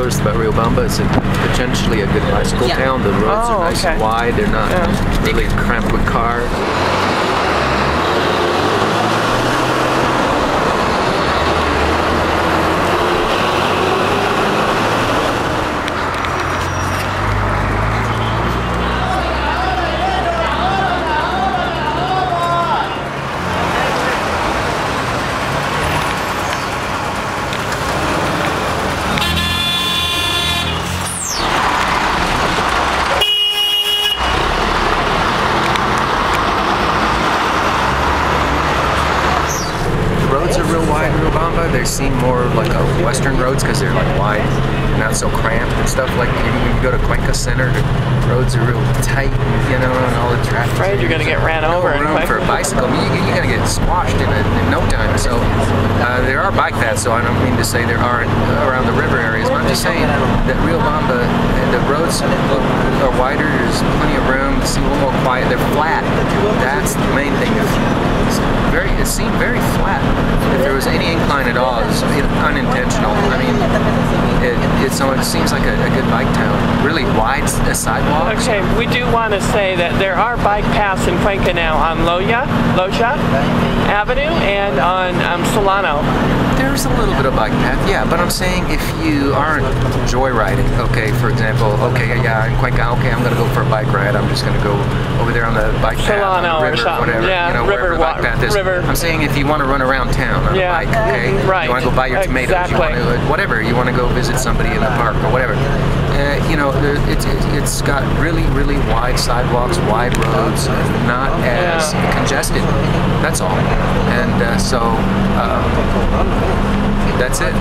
noticed about Riobamba is it's potentially a good bicycle town. The roads are nice and wide. They're not really cramped with cars. They seem more like Western roads because they're like wide, not so cramped and stuff. Like when you go to Cuenca Center, the roads are real tight, you know, and all the traffic. Right, you're gonna get ran over. No room for a bicycle. I mean, you're gonna get squashed in no time. So there are bike paths. So I don't mean to say there aren't around the river areas. But I'm just saying that Riobamba, the roads are wider. There's plenty of room. It's a little more quiet. They're flat. That's the main thing. It seemed very flat. If there was any incline at all, it was unintentional. I mean, it seems like a good bike town. Really wide sidewalks. Okay, we do want to say that there are bike paths in Cuenca now on Loja Avenue and on Solano. There's a little bit of bike path, yeah, but I'm saying if you aren't joyriding, okay, for example, okay, yeah, in Cuenca, okay, I'm going to go for a bike ride. I'm just going to go over there on the bike path, Solano on the river, or something. whatever, Yeah, you know, river, wherever the bike path is. River. I'm saying if you want to run around town on a bike, okay, right. You want to go buy your tomatoes, you want to, whatever, you want to go visit somebody in the park or whatever. You know, it's got really, really wide sidewalks, wide roads, not as congested. That's all. And so that's it.